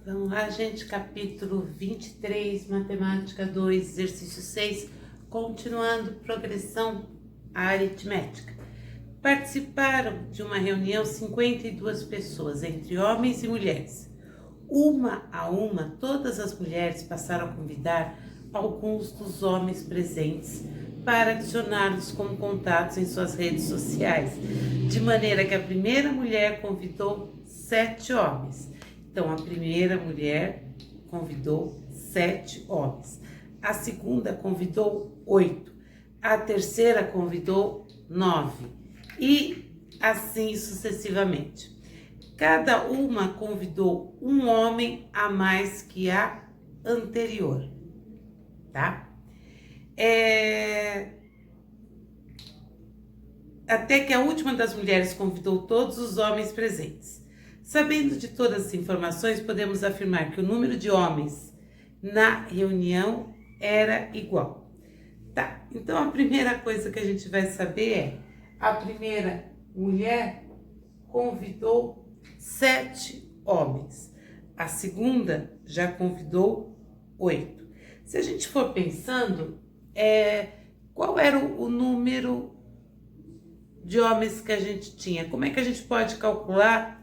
Vamos lá, gente, capítulo 23, matemática 2, exercício 6, continuando progressão aritmética. Participaram de uma reunião 52 pessoas, entre homens e mulheres. Uma a uma, todas as mulheres passaram a convidar alguns dos homens presentes para adicioná-los como contatos em suas redes sociais, de maneira que a primeira mulher convidou 7 homens. Então, a primeira mulher convidou 7 homens, a segunda convidou 8, a terceira convidou 9 e assim sucessivamente. Cada uma convidou um homem a mais que a anterior, tá? Até que a última das mulheres convidou todos os homens presentes. Sabendo de todas as informações, podemos afirmar que o número de homens na reunião era igual. Tá, então a primeira coisa que a gente vai saber é: a primeira mulher convidou 7 homens, a segunda já convidou 8. Se a gente for pensando, qual era o número de homens que a gente tinha? Como é que a gente pode calcular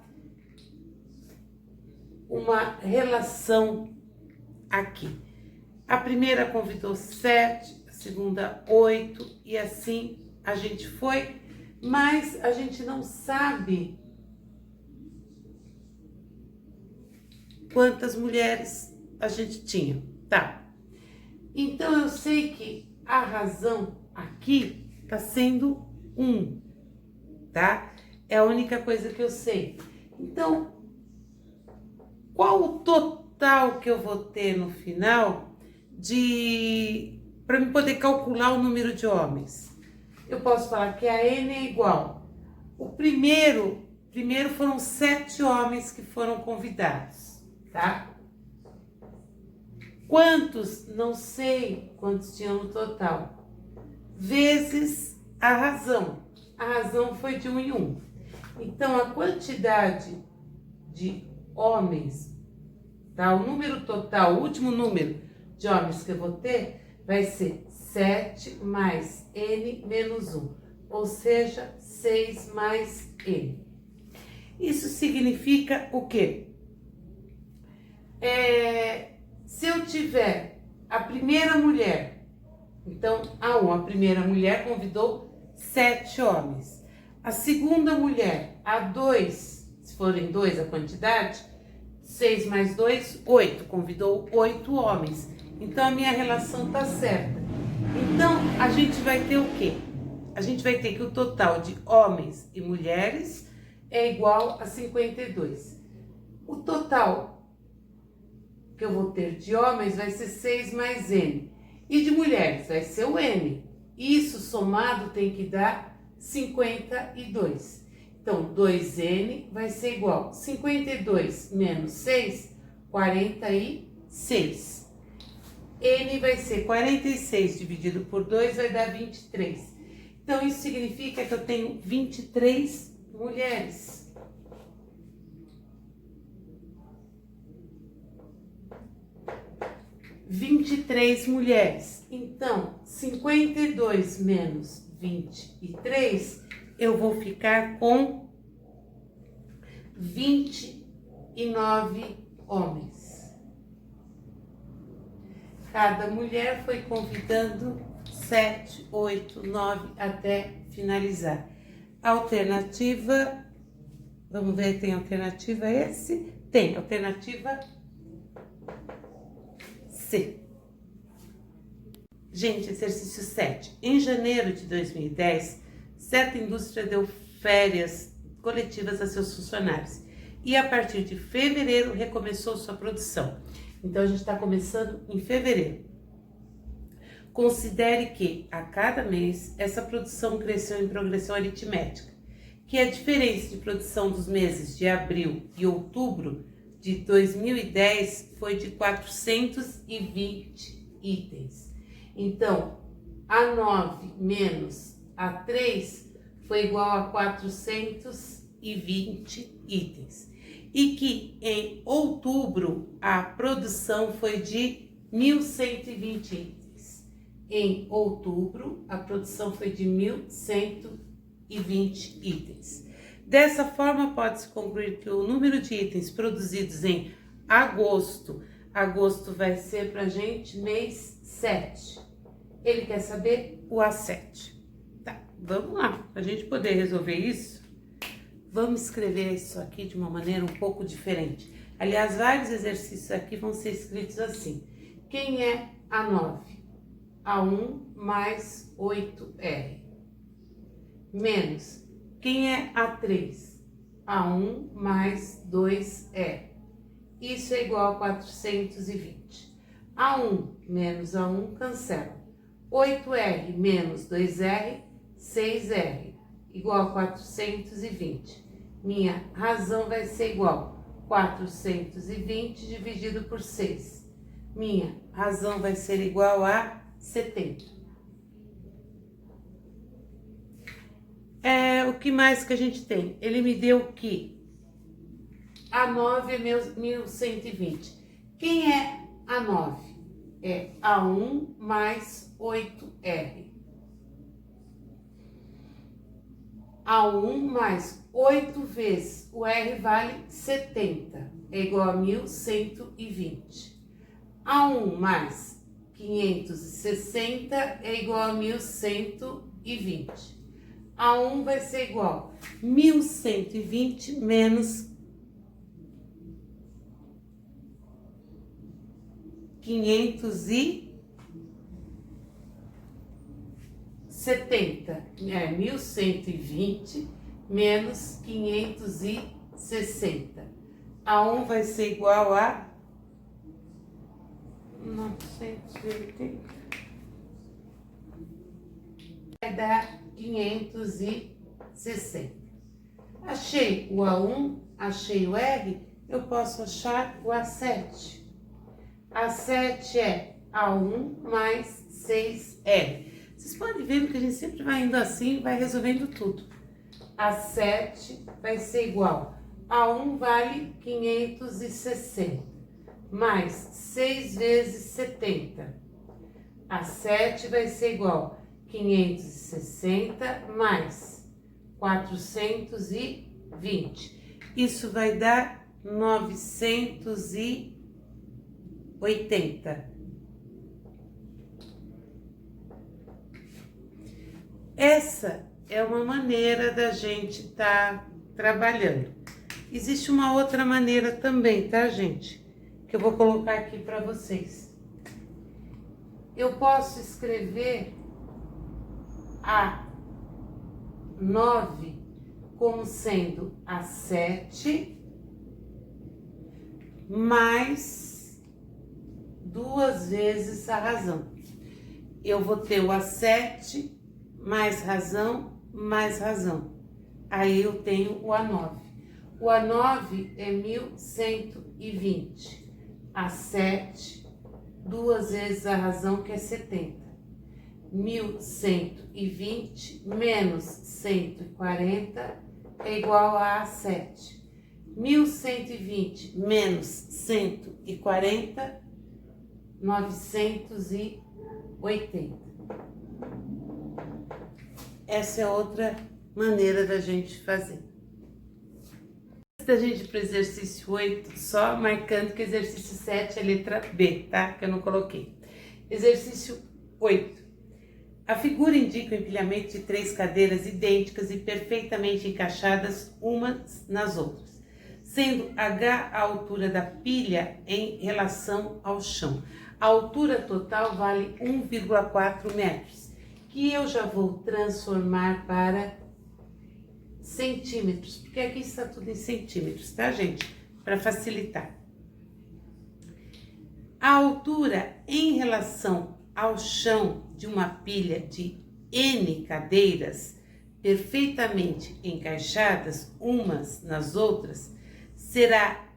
uma relação aqui? A primeira convidou 7, a segunda 8 e assim a gente foi, mas a gente não sabe quantas mulheres a gente tinha, tá? Então eu sei que a razão aqui tá sendo 1, tá? É a única coisa que eu sei. Então, qual o total que eu vou ter no final para eu poder calcular o número de homens? Eu posso falar que a N é igual. O primeiro foram 7 homens que foram convidados, tá? Quantos? Não sei quantos tinham no total. Vezes a razão. A razão foi de 1 em 1. Então, a quantidade de homens, tá? O número total, o último número de homens que eu vou ter vai ser 7 mais N menos 1, ou seja, 6 mais N. Isso significa o quê? Se eu tiver a primeira mulher, então a primeira mulher convidou 7 homens. A segunda mulher, a 2, se forem 2 a quantidade, 6 mais 2, 8, convidou 8 homens. Então a minha relação tá certa. Então a gente vai ter o quê? A gente vai ter que o total de homens e mulheres é igual a 52. O total que eu vou ter de homens vai ser 6 mais N. E de mulheres vai ser o N. Isso somado tem que dar 52. Então, 2N vai ser igual a 52 menos 6, 46. N vai ser 46 dividido por 2, vai dar 23. Então, isso significa que eu tenho 23 mulheres. Então, 52 menos 23, eu vou ficar com 29 homens. Cada mulher foi convidando 7, 8, 9 até finalizar. Alternativa, vamos ver, tem alternativa esse? Tem, alternativa C. Gente, exercício 7. Em janeiro de 2010, certa indústria deu férias coletivas a seus funcionários e a partir de fevereiro recomeçou sua produção. Então, a gente está começando em fevereiro. Considere que, a cada mês, essa produção cresceu em progressão aritmética, que a diferença de produção dos meses de abril e outubro de 2010 foi de 420 itens. Então, A9 menos A3 foi igual a 420 itens. e que em outubro a produção foi de 1.120 itens. Em outubro, a produção foi de 1.120 itens. Dessa forma, pode-se concluir que o número de itens produzidos em agosto vai ser para a gente mês 7. Ele quer saber o A7. Tá, vamos lá. Para a gente poder resolver isso, vamos escrever isso aqui de uma maneira um pouco diferente. Aliás, vários exercícios aqui vão ser escritos assim. Quem é A9? A1 mais 8R. Menos. Quem é A3? A1 mais 2R. Isso é igual a 420. A1 menos A1 cancela. 8R menos 2R, 6R, igual a 420. Minha razão vai ser igual a 420 dividido por 6. Minha razão vai ser igual a 70. O que mais que a gente tem? Ele me deu que A9 é 1.120. Quem é A9? É A1 mais 8R. A1 mais 8 vezes o R vale 70, é igual a 1.120. A1 mais 560 é igual a 1.120. A1 vai ser igual a 1.120 menos 570, 1.120 menos 560. A1 vai ser igual a 980. Vai dar 560. Achei o A1, achei o R, eu posso achar o A7. A7 é A1 mais 6R. Vocês podem ver que a gente sempre vai indo assim e vai resolvendo tudo. A7 vai ser igual a 1 vale 560, mais 6 vezes 70. A7 vai ser igual a 560 mais 420. Isso vai dar 980. Essa é uma maneira da gente estar trabalhando. Existe uma outra maneira também, tá, gente? Que eu vou colocar aqui para vocês. Eu posso escrever a 9 como sendo a 7 mais 2 vezes a razão. Eu vou ter o A7 mais razão, mais razão. Aí eu tenho o A9. O A9 é 1.120. A7, 2 vezes a razão, que é 70. 1.120 menos 140 é igual a A7. 1.120 menos 140, 980. Essa é outra maneira da gente fazer. Antes da gente ir para o exercício 8, só marcando que o exercício 7 é a letra B, tá? Que eu não coloquei. Exercício 8. A figura indica o empilhamento de 3 cadeiras idênticas e perfeitamente encaixadas umas nas outras, sendo H a altura da pilha em relação ao chão. A altura total vale 1,4 metros, que eu já vou transformar para centímetros, porque aqui está tudo em centímetros, tá, gente? Para facilitar. A altura em relação ao chão de uma pilha de N cadeiras perfeitamente encaixadas umas nas outras será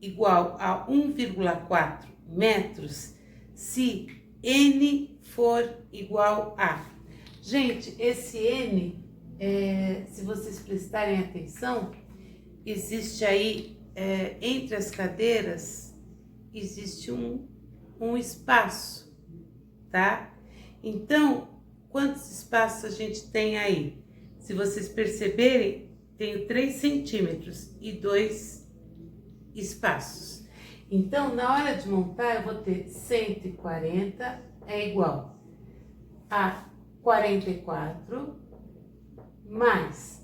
igual a 1,4 metros se N for igual a... Gente, esse N, se vocês prestarem atenção, existe aí entre as cadeiras existe um espaço, tá? Então, quantos espaços a gente tem aí? Se vocês perceberem, tenho 3 centímetros e 2 espaços. Então, na hora de montar, eu vou ter 140 é igual a 44 mais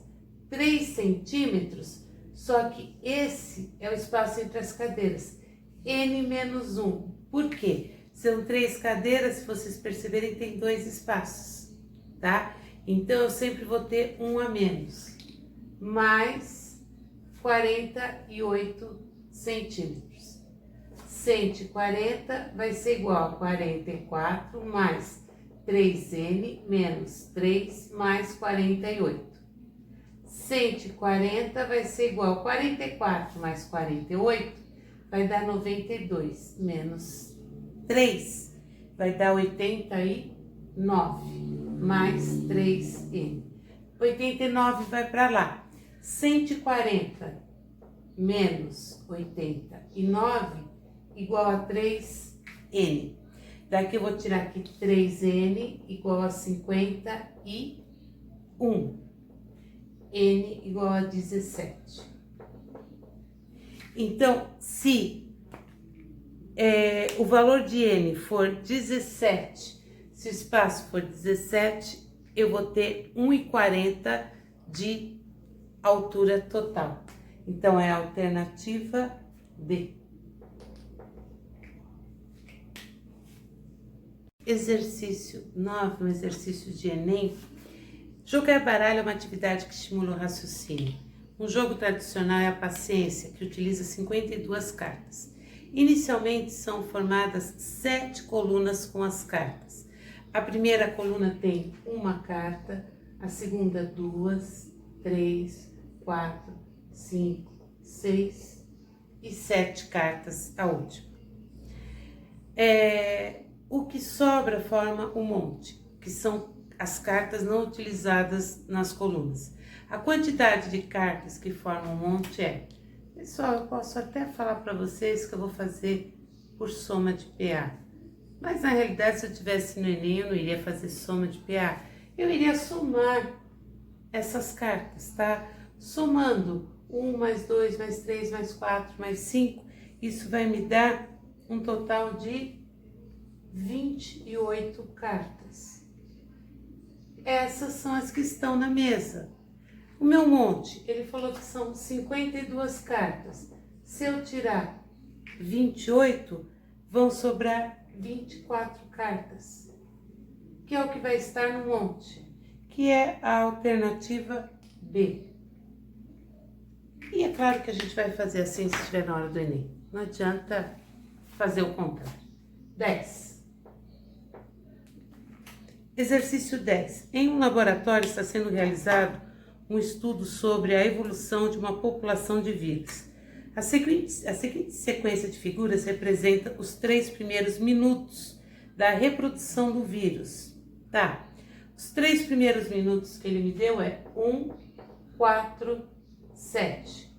3 centímetros, só que esse é o espaço entre as cadeiras, N menos 1. Por quê? São 3 cadeiras, se vocês perceberem, tem 2 espaços, tá? Então, eu sempre vou ter 1 a menos, mais 48 centímetros. 140 vai ser igual a 44 mais 3N menos 3 mais 48. 140 vai ser igual a 44 mais 48, vai dar 92, menos 3, vai dar 89, mais 3N. 89 vai para lá. 140 menos 89 igual a 3N. Daqui eu vou tirar aqui 3N igual a 51. N igual a 17. Então, se o valor de N for 17, se o espaço for 17, eu vou ter 1,40 de altura total. Então, é a alternativa D. Exercício 9, um exercício de Enem. Jogar baralho é uma atividade que estimula o raciocínio. Um jogo tradicional é a paciência, que utiliza 52 cartas. Inicialmente são formadas 7 colunas com as cartas. A primeira coluna tem uma carta, a segunda 2, 3, 4, 5, 6 e 7 cartas, a última. O que sobra forma um monte, que são as cartas não utilizadas nas colunas. A quantidade de cartas que formam um monte é... Pessoal, eu posso até falar para vocês que eu vou fazer por soma de PA. Mas, na realidade, se eu tivesse no Enem, eu não iria fazer soma de PA. Eu iria somar essas cartas, tá? Somando 1 mais 2 mais 3 mais 4 mais 5, isso vai me dar um total de 28 cartas. Essas são as que estão na mesa. O meu monte, ele falou que são 52 cartas. Se eu tirar 28, vão sobrar 24 cartas, que é o que vai estar no monte, que é a alternativa B. E é claro que a gente vai fazer assim se estiver na hora do Enem. Não adianta fazer o contrário. 10. Exercício 10. Em um laboratório está sendo realizado um estudo sobre a evolução de uma população de vírus. A seguinte sequência de figuras representa os 3 primeiros minutos da reprodução do vírus. Tá? Os 3 primeiros minutos que ele me deu é 1, 4, 7.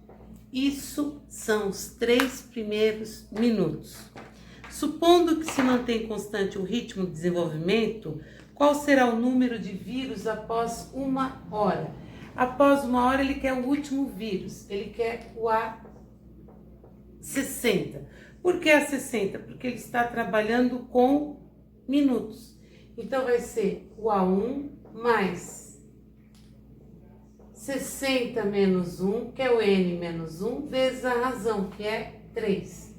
Isso são os 3 primeiros minutos. Supondo que se mantém constante o ritmo de desenvolvimento, qual será o número de vírus após 1 hora? Após 1 hora, ele quer o último vírus, ele quer o A60. Por que A60? Porque ele está trabalhando com minutos. Então, vai ser o A1 mais 60 menos 1, que é o N menos 1, vezes a razão, que é 3.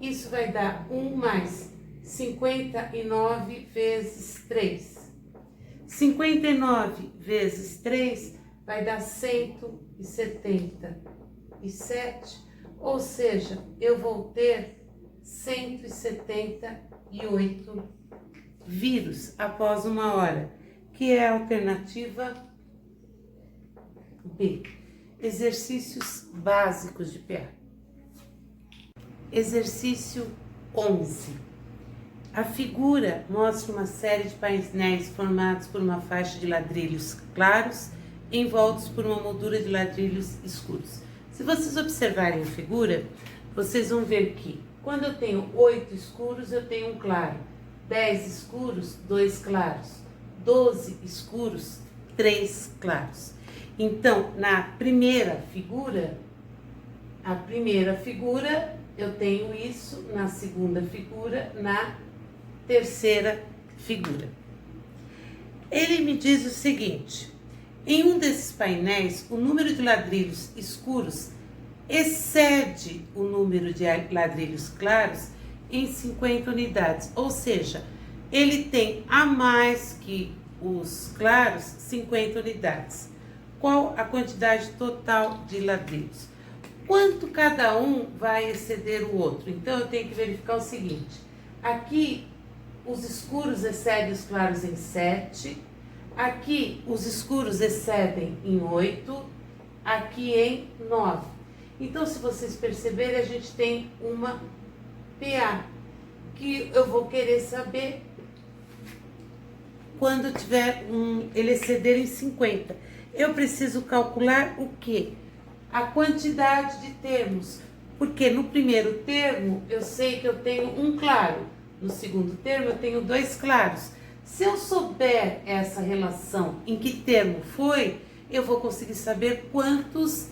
Isso vai dar 1 mais 59 vezes 3. 59 vezes 3 vai dar 177, ou seja, eu vou ter 178 vírus após 1 hora, que é a alternativa B. Exercícios básicos de PA. Exercício 11. A figura mostra uma série de painéis formados por uma faixa de ladrilhos claros envoltos por uma moldura de ladrilhos escuros. Se vocês observarem a figura, vocês vão ver que quando eu tenho 8 escuros, eu tenho um claro. 10 escuros, 2 claros. 12 escuros, 3 claros. Então, na primeira figura, eu tenho isso, na segunda figura, na terceira figura. Ele me diz o seguinte: em um desses painéis, o número de ladrilhos escuros excede o número de ladrilhos claros em 50 unidades, ou seja, ele tem a mais que os claros 50 unidades. Qual a quantidade total de ladrilhos? Quanto cada um vai exceder o outro? Então eu tenho que verificar o seguinte: aqui os escuros excedem os claros em 7, aqui os escuros excedem em 8, aqui em 9. Então, se vocês perceberem, a gente tem uma PA, que eu vou querer saber quando tiver ele exceder em 50. Eu preciso calcular o quê? A quantidade de termos, porque no primeiro termo eu sei que eu tenho um claro, no segundo termo eu tenho 2 claros. Se eu souber essa relação, em que termo foi, eu vou conseguir saber quantos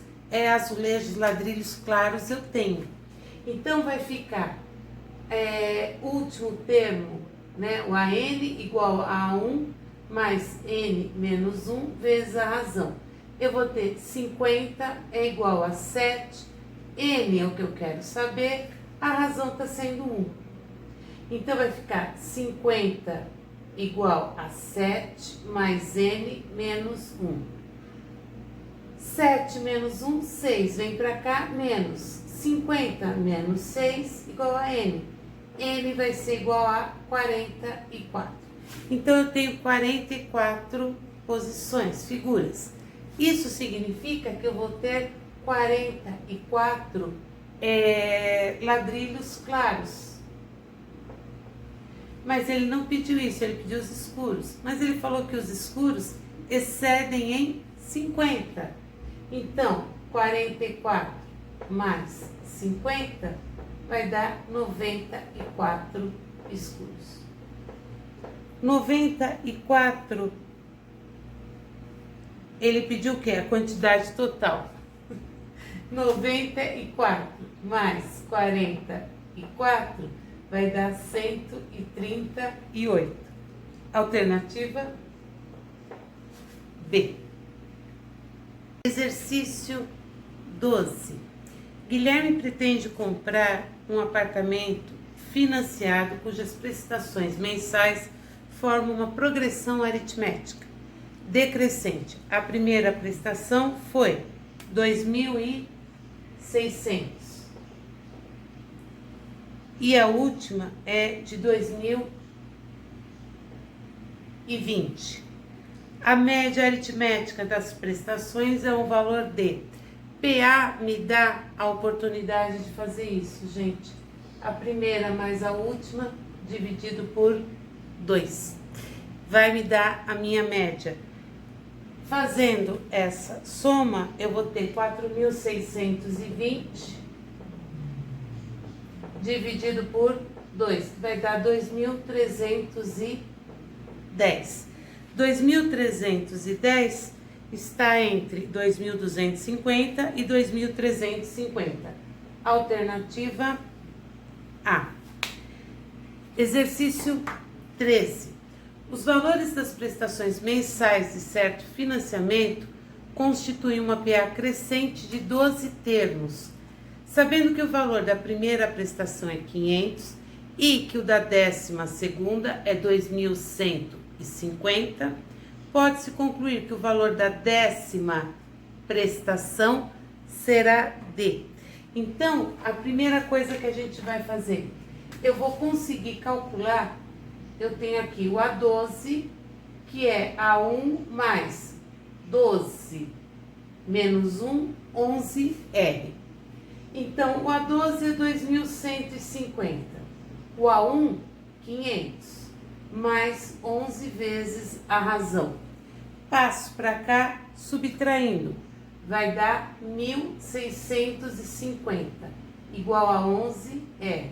azulejos, ladrilhos claros eu tenho. Então vai ficar último termo, né, o AN igual a 1 mais N menos 1 vezes a razão. Eu vou ter 50 é igual a 7, N é o que eu quero saber, a razão está sendo 1. Então vai ficar 50 igual a 7 mais N menos 1. 7 menos 1, 6. Vem para cá, menos 50 menos 6 igual a N. N vai ser igual a 44. Então, eu tenho 44 posições, figuras. Isso significa que eu vou ter 44 ladrilhos claros. Mas ele não pediu isso, ele pediu os escuros. Mas ele falou que os escuros excedem em 50. Então, 44 mais 50 vai dar 94 escuros. 94, ele pediu o quê? A quantidade total. 94 mais 44 vai dar 138. Alternativa B. Exercício 12. Guilherme pretende comprar um apartamento financiado cujas prestações mensais formam uma progressão aritmética decrescente. A primeira prestação foi 2.600 e a última é de 2020. A média aritmética das prestações é um valor de PA. Me dá a oportunidade de fazer isso, gente. A primeira mais a última dividido por 2 vai me dar a minha média. Fazendo essa soma, eu vou ter 4.620 dividido por 2, que vai dar 2.310. 2.310 está entre 2.250 e 2.350. Alternativa A. Exercício 13. Os valores das prestações mensais de certo financiamento constituem uma PA crescente de 12 termos. Sabendo que o valor da primeira prestação é 500 e que o da 12ª é 2.150, pode-se concluir que o valor da 10ª prestação será D. Então, a primeira coisa que a gente vai fazer, eu vou conseguir calcular, eu tenho aqui o A12, que é A1 mais 12 menos 1, 11R. Então, o A12 é 2.150, o A1, 500, mais 11 vezes a razão. Passo para cá, subtraindo vai dar 1.650, igual a 11R.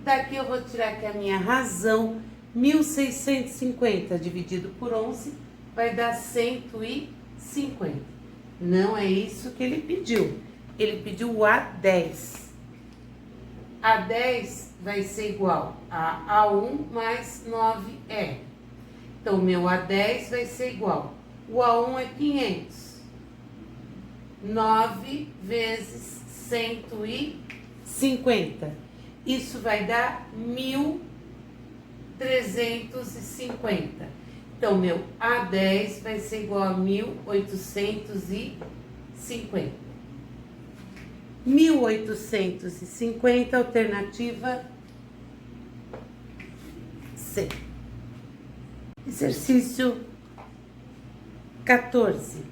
Daqui eu vou tirar aqui a minha razão, 1.650 dividido por 11 vai dar 150. Não é isso que ele pediu. Ele pediu o A10. A10 vai ser igual a A1 mais 9R. Então, meu A10 vai ser igual. O A1 é 500. 9 vezes 150. Isso vai dar 1.350. Então, meu A10 vai ser igual a 1.850. 1.850, alternativa C. Exercício 14.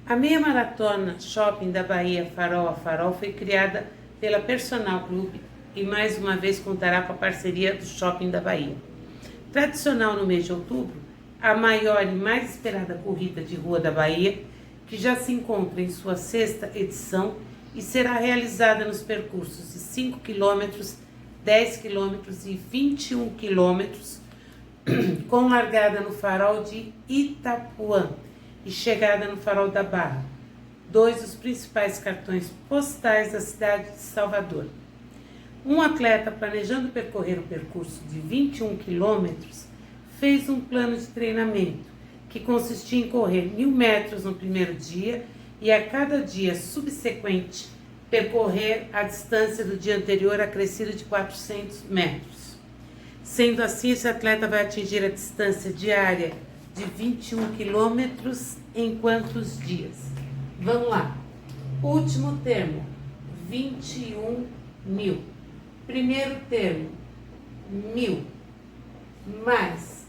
A meia maratona Shopping da Bahia Farol a Farol foi criada pela Personal Club e mais uma vez contará com a parceria do Shopping da Bahia. Tradicional no mês de outubro, a maior e mais esperada corrida de rua da Bahia, que já se encontra em sua 6ª edição e será realizada nos percursos de 5 km, 10 km e 21 km, com largada no farol de Itapuã e chegada no farol da Barra, 2 dos principais cartões postais da cidade de Salvador. Um atleta planejando percorrer o percurso de 21 quilômetros fez um plano de treinamento que consistia em correr 1.000 metros no primeiro dia e a cada dia subsequente percorrer a distância do dia anterior acrescida de 400 metros. Sendo assim, esse atleta vai atingir a distância diária de 21 quilômetros em quantos dias? Vamos lá. Último termo, 21.000. Primeiro termo, 1.000, mais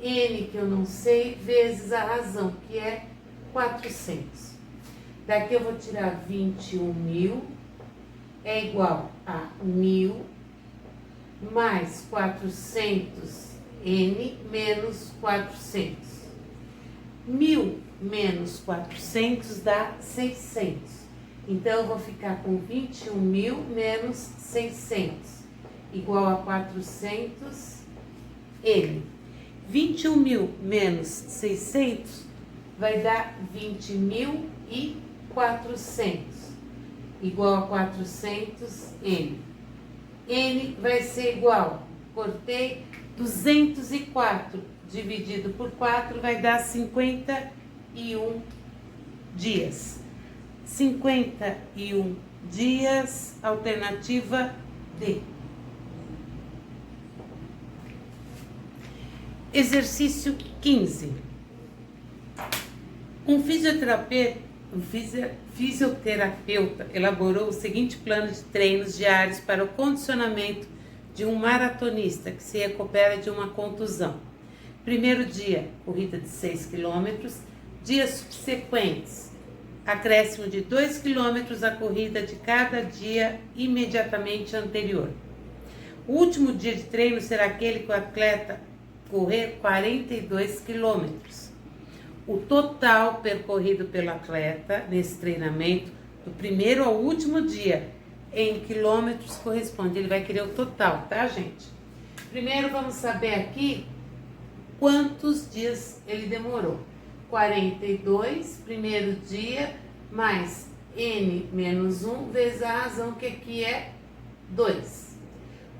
N, que eu não sei, vezes a razão, que é 400. Daqui eu vou tirar 21.000, é igual a 1.000, mais 400, N, menos 400. 1.000 menos 400 dá 600. Então, eu vou ficar com 21.000 menos 600, igual a 400, N. 21.000 menos 600 vai dar 20.400, igual a 400, N. N vai ser igual, cortei, 204 dividido por 4 vai dar 51 dias. 51 dias, alternativa D. Exercício 15. Um fisioterapeuta elaborou o seguinte plano de treinos diários para o condicionamento de um maratonista que se recupera de uma contusão. Primeiro dia, corrida de 6 km. Dias subsequentes, acréscimo de 2 km à corrida de cada dia imediatamente anterior. O último dia de treino será aquele que o atleta correr 42 km. O total percorrido pelo atleta nesse treinamento, do primeiro ao último dia, em quilômetros corresponde. Ele vai querer o total, tá, gente? Primeiro vamos saber aqui quantos dias ele demorou. 42, primeiro dia, mais N menos 1 vezes a razão, que aqui é 2.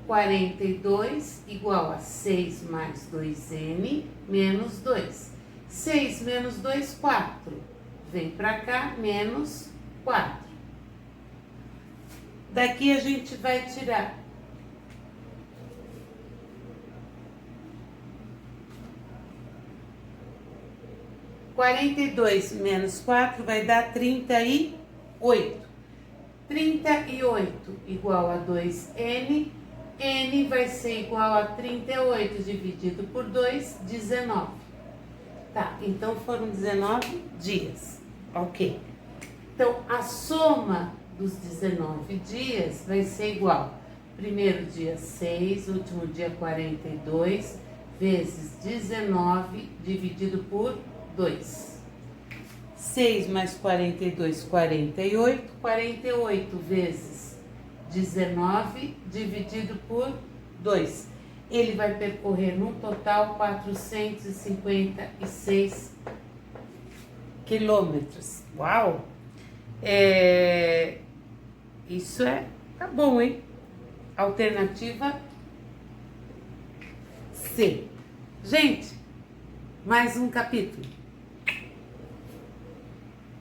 42 igual a 6 mais 2N menos 2. 6 menos 2, 4. Vem pra cá, menos 4. Daqui a gente vai tirar 42 menos 4 vai dar 38. 38 igual a 2N. N vai ser igual a 38 dividido por 2, 19. Tá, então foram 19 dias. Ok. Então, a soma dos 19 dias vai ser igual. Primeiro dia 6, último dia 42, vezes 19 dividido por 2. 6 mais 42, 48. 48 vezes 19 dividido por 2. Ele vai percorrer no total 456 quilômetros. Uau! Isso tá bom, hein? Alternativa C. Gente, mais um capítulo.